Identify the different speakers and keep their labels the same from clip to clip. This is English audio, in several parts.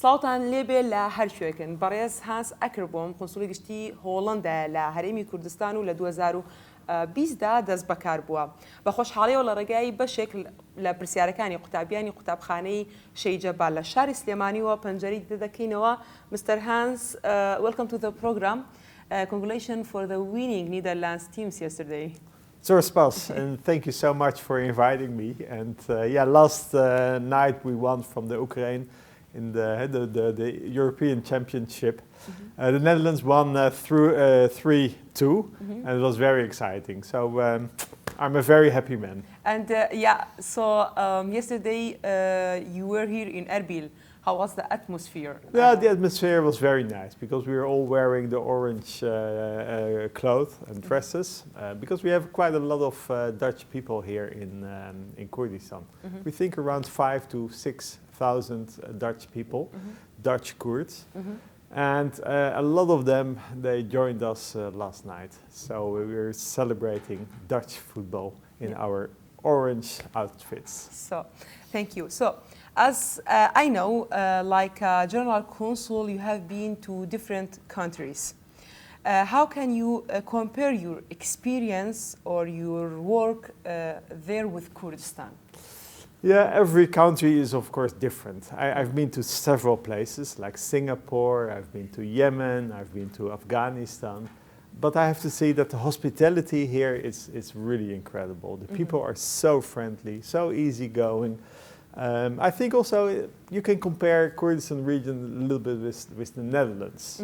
Speaker 1: سلاوتان لێبێ لە هەر شوێکن بەڕێز هانس ئەکربۆم قۆنسوڵی گشتی هۆڵەندا لە هەرێمی کوردستان و لە 2020دا دەست بەکار بووە بە خۆشحاڵیەوە لە ڕێگای بەشێک لە پرسیارەکانی قوتابیانی قوتابخانەی شەیجەبال لە شاری سلێمانیەوە پەنجەری دەکەینەوە. Mr. Hans, welcome to the program. Congratulations for the winning Netherlands teams yesterday.
Speaker 2: Zorspas, and thank you so much for inviting me. And last night we won from the Ukraine in the European Championship. The Netherlands won through 3-2, and it was very exciting. So I'm a very happy man.
Speaker 1: And yesterday you were here in Erbil. How was the atmosphere?
Speaker 2: Yeah, the atmosphere was very nice because we were all wearing the orange clothes and dresses because we have quite a lot of Dutch people here in Kurdistan. We think around 5,000 to 6,000 Dutch people, Dutch Kurds. And a lot of them, they joined us last night. So we were celebrating Dutch football in our orange outfits.
Speaker 1: So, thank you. So, as I know, like General Consul, you have been to different countries. How can you compare your experience or your work there with Kurdistan?
Speaker 2: Yeah, every country is of course different. I've been to several places like Singapore, I've been to Yemen, I've been to Afghanistan. But I have to say that the hospitality here is really incredible. The people are so friendly, so easygoing. I think also you can compare Kurdistan region a little bit with the Netherlands.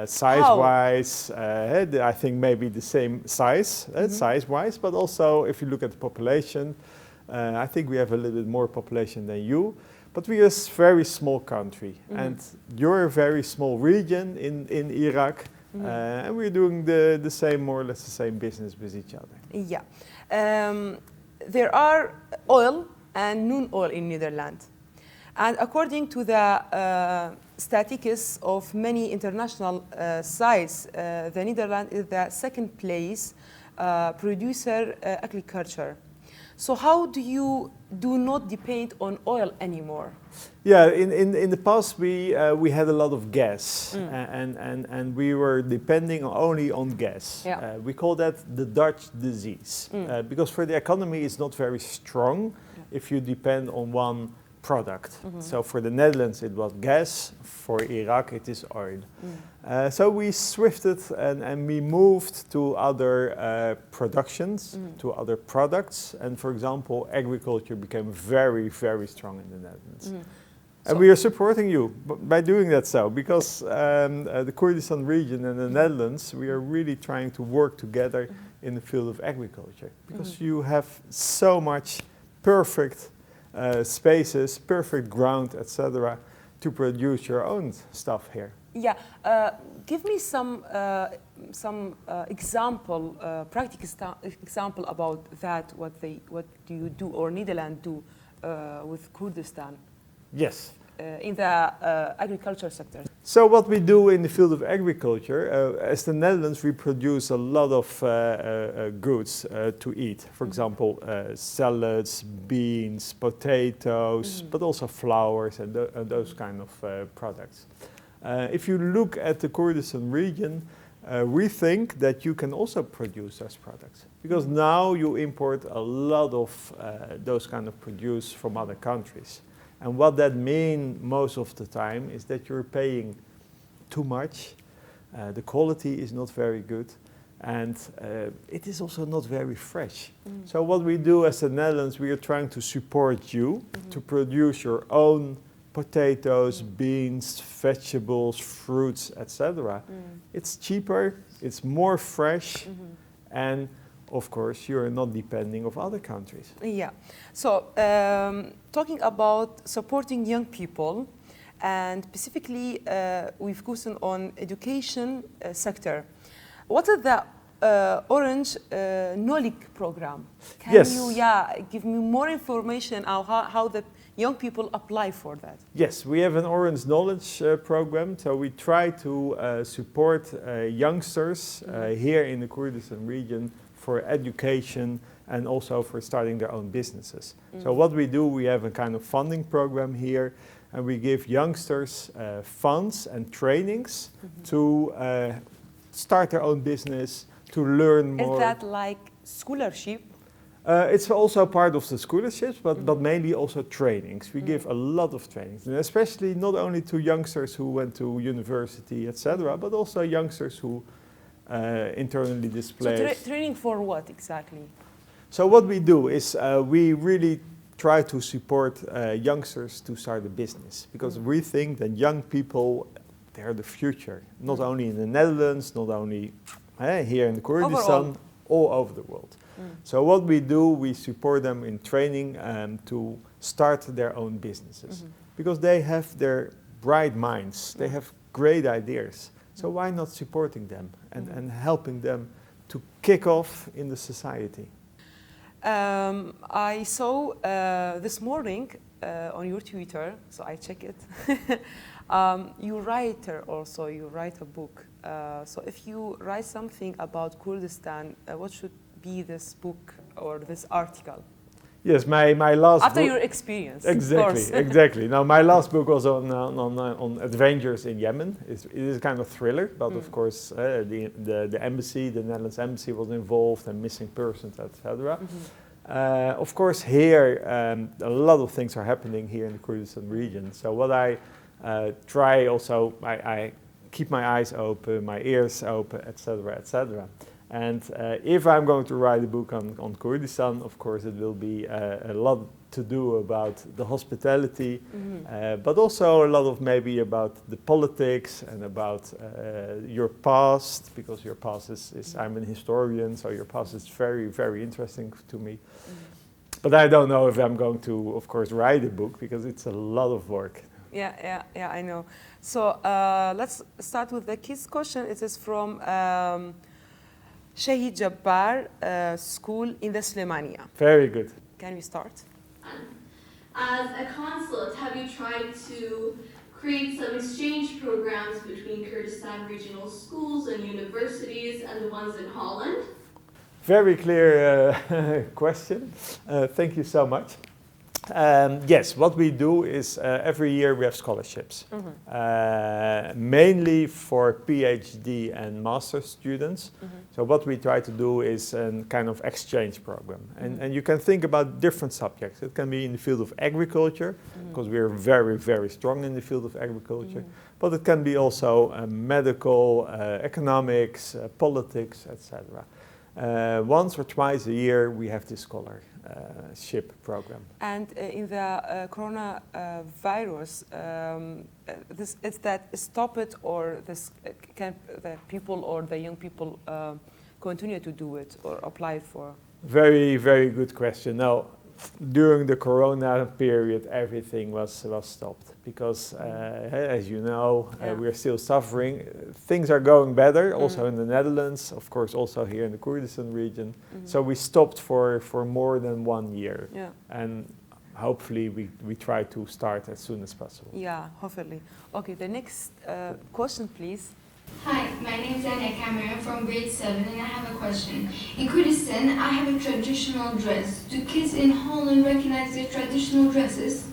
Speaker 2: Size-wise, I think maybe the same size, size-wise, but also if you look at the population, I think we have a little bit more population than you, but we are a very small country, and you're a very small region in Iraq, and we're doing the same, more or less the same business with each other.
Speaker 1: Yeah. There are oil and non-oil in Netherlands. And according to the statistics of many international sites, the Netherlands is the second place producer agriculture. So how do you do not depend on oil anymore?
Speaker 2: Yeah, in the past we had a lot of gas and we were depending only on gas.
Speaker 1: Yeah.
Speaker 2: We call that the Dutch disease because for the economy it's not very strong if you depend on one product. So for the Netherlands it was gas, for Iraq it is oil. So we swifted and we moved to other productions, to other products, and for example agriculture became very, very strong in the Netherlands. And we are supporting you by doing that because the Kurdistan region and the Netherlands, we are really trying to work together in the field of agriculture because you have so much perfect spaces, perfect ground, etc., to produce your own stuff here.
Speaker 1: Yeah, give me some example, practical example about that. What do you do or Netherlands do with Kurdistan?
Speaker 2: Yes.
Speaker 1: In the agriculture sector.
Speaker 2: So what we do in the field of agriculture, as the Netherlands, we produce a lot of goods to eat. For example, salads, beans, potatoes, but also flowers and those kind of products. If you look at the Kurdistan region, we think that you can also produce those products because now you import a lot of those kind of produce from other countries. And what that means most of the time is that you're paying too much, the quality is not very good, and it is also not very fresh. So what we do as the Netherlands, we are trying to support you to produce your own potatoes, beans, vegetables, fruits, etc. It's cheaper, it's more fresh, and of course, you are not depending on other countries.
Speaker 1: Yeah. So, talking about supporting young people, and specifically, we've focused on education sector. What is the Orange Knowledge program? Can you give me more information on how the young people apply for that?
Speaker 2: Yes, we have an Orange Knowledge program. So we try to support youngsters here in the Kurdistan region for education and also for starting their own businesses. So what we do, we have a kind of funding program here and we give youngsters funds and trainings to start their own business, to learn more.
Speaker 1: Is that like scholarship?
Speaker 2: It's also part of the scholarships, but mainly also trainings. We give a lot of trainings, and especially not only to youngsters who went to university, etc., but also youngsters who internally displaced.
Speaker 1: So training for what exactly?
Speaker 2: So what we do is we really try to support youngsters to start a business, because we think that young people, they are the future, not only in the Netherlands, not only here in Kurdistan, all over the world. So what we do, we support them in training to start their own businesses, because they have their bright minds, they have great ideas. So why not supporting them and helping them to kick off in the society?
Speaker 1: I saw this morning on your Twitter, so I check it. You write a book. So if you write something about Kurdistan, what should be this book or this article?
Speaker 2: Yes, my last
Speaker 1: after
Speaker 2: book,
Speaker 1: your experience.
Speaker 2: Exactly. Now my last book was on adventures in Yemen. It is a kind of thriller, but of course the embassy, the Netherlands embassy, was involved, and missing persons, etc. Of course, here a lot of things are happening here in the Kurdistan region. So what I try also, I keep my eyes open, my ears open, etc., etc. And if I'm going to write a book on Kurdistan, of course it will be a lot to do about the hospitality, but also a lot of maybe about the politics and about your past, because your past is I'm an historian, so your past is very, very interesting to me. But I don't know if I'm going to, of course, write a book, because it's a lot of work.
Speaker 1: Yeah, I know. So let's start with the kids question. It is from Shahid Jabbar School in the Suleymania.
Speaker 2: Very good.
Speaker 1: Can we start?
Speaker 3: As a consulate, have you tried to create some exchange programs between Kurdistan regional schools and universities and the ones in Holland?
Speaker 2: Very clear question. Thank you so much. Yes, what we do is every year we have scholarships, mainly for PhD and master students. So what we try to do is a kind of exchange program. And you can think about different subjects. It can be in the field of agriculture, because we are very, very strong in the field of agriculture. But it can be also medical, economics, politics, etc. Once or twice a year we have this scholarship program.
Speaker 1: And in the coronavirus, is that stop it, or this can the people or the young people continue to do it or apply for?
Speaker 2: Very, very good question. Now, during the corona period, everything was stopped, because, as you know, we are still suffering. Things are going better, also in the Netherlands, of course, also here in the Kurdistan region. So we stopped for more than 1 year. And hopefully we try to start as soon as possible.
Speaker 1: Yeah, hopefully. Okay, the next question, please.
Speaker 4: Hi, my name is Anna Kamera from grade 7, and I have a question. In Kurdistan, I have a traditional dress. Do kids in Holland recognize their traditional dresses?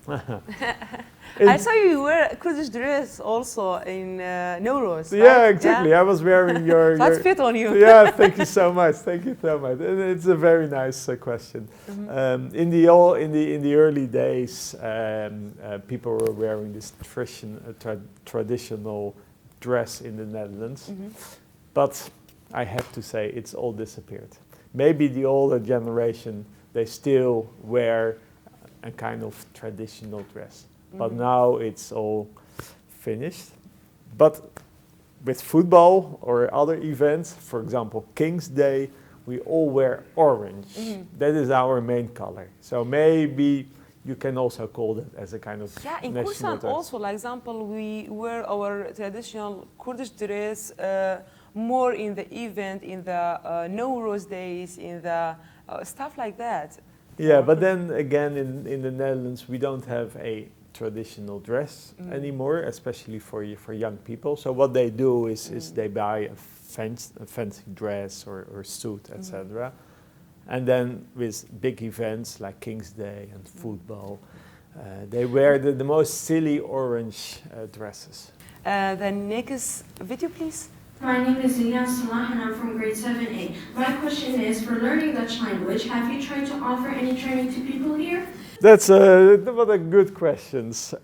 Speaker 1: I saw you wear a Kurdish dress also in Nowruz.
Speaker 2: Yeah,
Speaker 1: right?
Speaker 2: exactly. I was wearing your...
Speaker 1: That's fit on you.
Speaker 2: Yeah, thank you so much. Thank you so much. And it's a very nice question. In the early days, people were wearing this traditional dress in the Netherlands, but I have to say it's all disappeared. Maybe the older generation, they still wear a kind of traditional dress, but now it's all finished. But with football or other events, for example King's Day, we all wear orange. That is our main color. So maybe you can also call that as a kind of
Speaker 1: in Kurdistan also, like example, we wear our traditional Kurdish dress more in the event, in the Nowruz days, in the stuff like that.
Speaker 2: Yeah, but then again, in the Netherlands, we don't have a traditional dress anymore, especially for young people. So what they do is they buy a fancy dress or suit, etc. And then with big events like King's Day and football, They wear the most silly orange dresses.
Speaker 1: The next video, please.
Speaker 5: My name is Zinia Salah and I'm from grade 7A. My question is, for learning Dutch language, have you tried to offer any training to people here?
Speaker 2: That's what a good questions.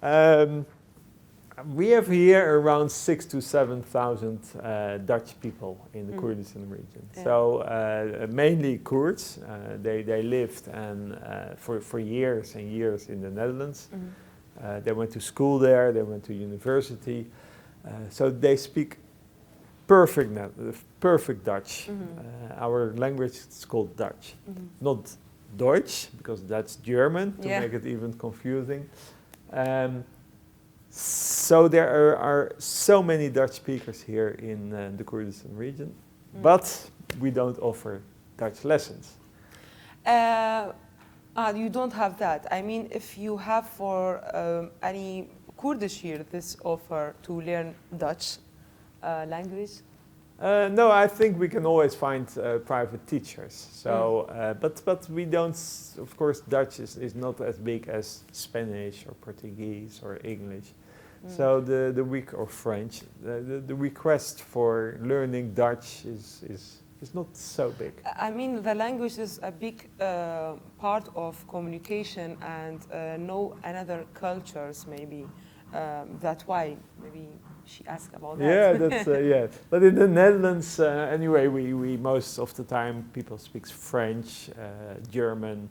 Speaker 2: We have here around 6,000 to 7,000 Dutch people in the Kurdistan region.
Speaker 1: Yeah.
Speaker 2: So mainly Kurds. They lived and for years and years in the Netherlands. They went to school there. They went to university. So they speak perfect Dutch. Our language is called Dutch, not Deutsch, because that's German, to make it even confusing. So there are so many Dutch speakers here in the Kurdistan region, but we don't offer Dutch lessons.
Speaker 1: You don't have that. I mean, if you have for any Kurdish here this offer to learn Dutch language?
Speaker 2: No, I think we can always find private teachers. So, but we don't. Of course, Dutch is not as big as Spanish or Portuguese or English. So the or French. The request for learning Dutch is not so big.
Speaker 1: I mean, the language is a big part of communication and know another cultures maybe. That's why maybe she asked about that.
Speaker 2: Yeah, that's yeah. But in the Netherlands, anyway, we most of the time people speak French, German,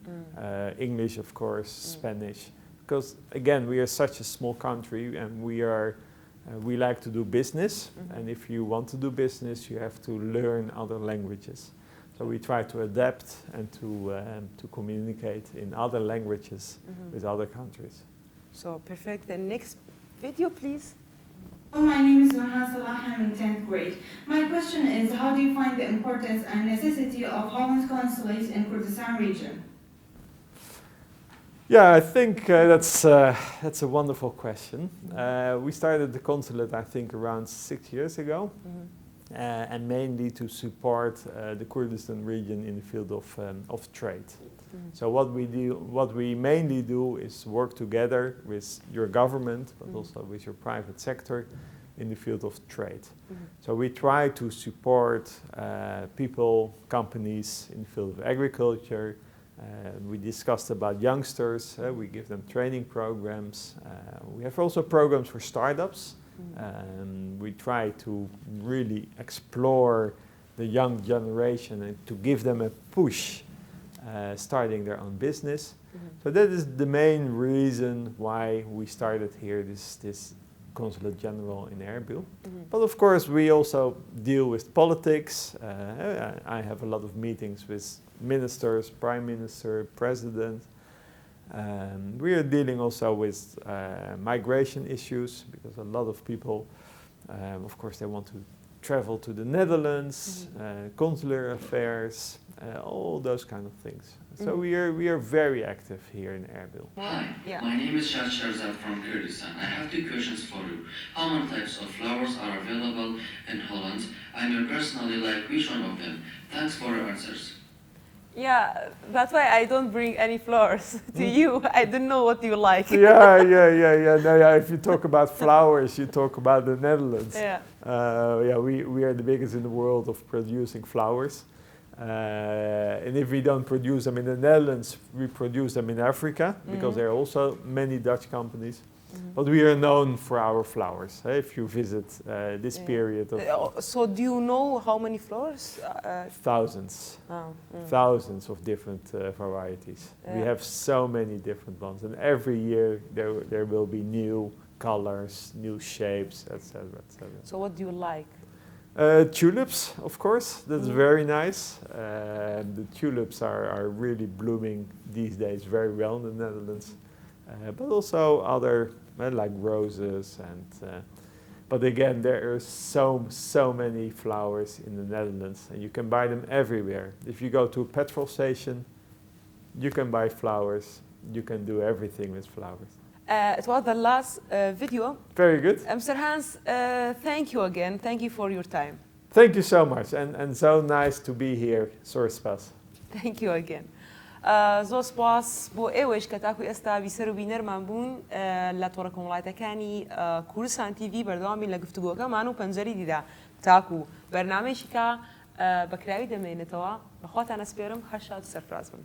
Speaker 2: English, of course, Spanish. Because again, we are such a small country, and we like to do business. And if you want to do business, you have to learn other languages. So we try to adapt and to communicate in other languages with other countries.
Speaker 1: So perfect. The next video, please.
Speaker 6: Hello, my name is Nurhan Salah. I'm in 10th grade. My question is, how do you find the importance and necessity of Holland's Consulate in Kurdistan region?
Speaker 2: Yeah, I think that's a wonderful question. We started the consulate, I think, around 6 years ago, and mainly to support the Kurdistan region in the field of trade. So what we mainly do is work together with your government, but also with your private sector in the field of trade. So we try to support people, companies in the field of agriculture. We discussed about youngsters. We give them training programs. We have also programs for startups. We try to really explore the young generation and to give them a push starting their own business. So that is the main reason why we started here this Consulate General in Erbil. But of course we also deal with politics. I have a lot of meetings with ministers, prime minister, president. We are dealing also with migration issues, because a lot of people, of course, they want to travel to the Netherlands, consular affairs, all those kind of things. So we are very active here in Erbil.
Speaker 7: Hi,
Speaker 1: Yeah.
Speaker 7: my name is Shad Sharzad from Kurdistan. I have 2 questions for you. How many types of flowers are available in Holland? And you personally like which one of them? Thanks for your answers.
Speaker 1: Yeah, that's why I don't bring any flowers to you. I don't know what you like.
Speaker 2: Yeah. No, yeah. If you talk about flowers, you talk about the Netherlands.
Speaker 1: Yeah.
Speaker 2: We are the biggest in the world of producing flowers. And if we don't produce them in the Netherlands, we produce them in Africa, because there are also many Dutch companies. But we are known for our flowers. If you visit this period of
Speaker 1: So do you know how many flowers?
Speaker 2: thousands. Thousands of different varieties. We have so many different ones, and every year there will be new colors, new shapes, etc., etc.
Speaker 1: So what do you like?
Speaker 2: Tulips, of course, that's very nice. The tulips are really blooming these days very well in the Netherlands, but also other like roses and. But again, there are so many flowers in the Netherlands, and you can buy them everywhere. If you go to a petrol station, you can buy flowers. You can do everything with flowers.
Speaker 1: It was the last video.
Speaker 2: Very good.
Speaker 1: Mr. Hans, thank you again. Thank you for your time.
Speaker 2: Thank you so much, and so nice to be here. Sorry, Spas.
Speaker 1: Thank you again. زۆر سپاس بۆ ئێوەش کە تاکو ئێستا بیسەر و بینەرمان بوون لە تۆڕە کۆمەڵایەتەکانی کوردستان تیڤی بەردەوامی لە گفتوگۆکەمان و پەنجەری دیدا تاکو بەرنامەیەکی کە بەکراوی دەمێنێتەوە بەخواتان ئەسپێرم هەر شاد و سەرفراز بن.